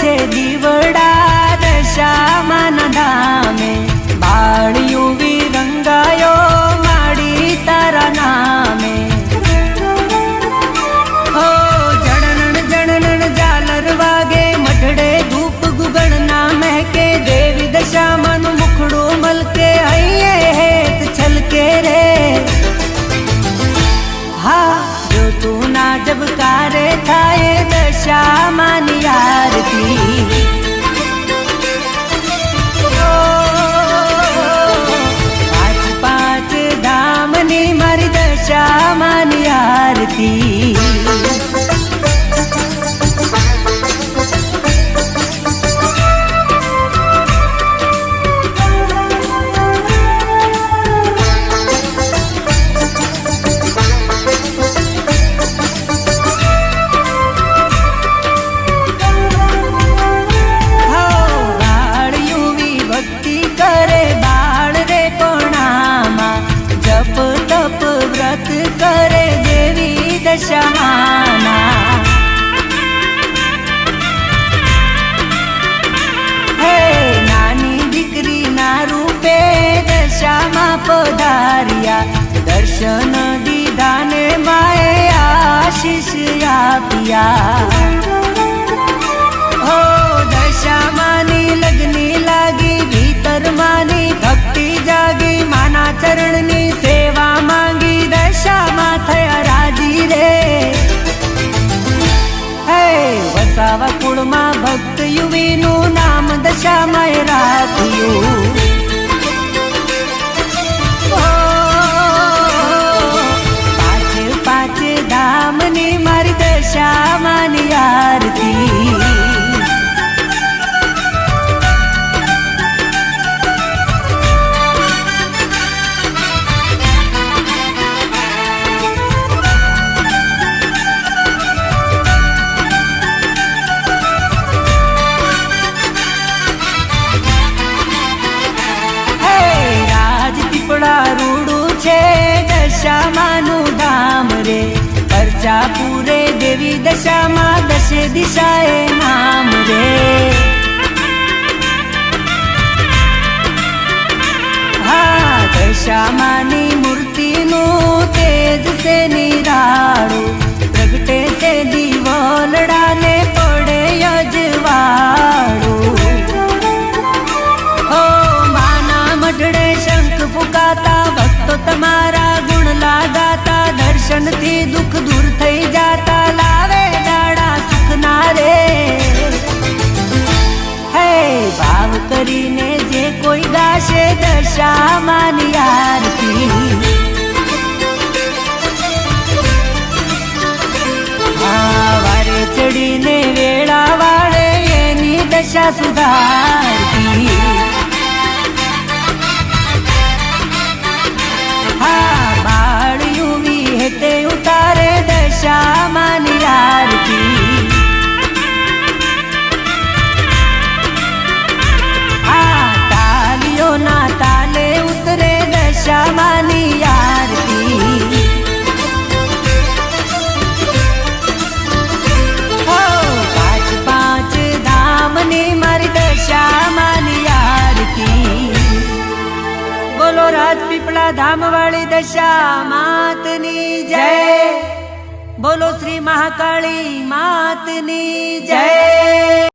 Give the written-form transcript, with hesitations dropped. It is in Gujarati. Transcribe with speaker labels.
Speaker 1: છે દીવડા દશામાના ધામે, બાળિયું વિરંગાયો માડી તારા નામે. હો જણનણ જણનણ ઝાલર વાગે, મઢડે ધૂપ ગુગળના મહેકે, દેવી દશામાનું મુખડું મલકે, હૈયે હેત છલકે રે. હા જો તું ના જબકારે થાય દશામાની આરતી. પાંચ પાંચ ધામની મારી દશામાની આરતી. કરે દેવી દશામાના. હે નાની દીકરી ના રૂપે દશામાં પધાર્યા, દર્શન દીધા ને માએ આશીષ આપ્યા. હો દશામાની લગ્ની લાગી, ભીતર માની ભક્તિ જાગી, માના ચરણની સેવા માંગી, દશામાં થયા રાજી રે. હે વસાવા કુળમાં ભક્ત યુવીનું નામ દશામાએ રાખ્યું. પાંચ પાંચ ધામની મારી દશામાની આરતી. રૂડું છે દશામાનું ધામ રે, પરચા પૂરે દેવી દશામાં, દશે દિશાએ નામ રે. હા દશામાની મૂર્તિનું તેજ છે નિરાળું, પ્રગટે છે દીવલડાને પડે અજવાળું. હો માના મઢડે શંખ ફૂંકાતા, ભક્તો તમારા ગુણ લાગાતા, દર્શનથી દુઃખ દૂર થઈ જાતા, લાવે દાડા સુખના રે. હે ભાવ કરીને જે કોઈ ગાશે દશામાની આરતી. હા વારે ચડીને વેળા વાળે એની દશા સુધારતી. હા બાળિયું વિહેતે ઉતારે દશામાની આરતી. હા તાલીઓના તાલે ઉતરે દશામાની આરતી. હો પાંચ પાંચ ધામની મારી દશામાની આરતી. બોલો રાજપીપળા ધામ વાળી દશા માતની જય. બોલો શ્રી મહાકાળી માતની જય.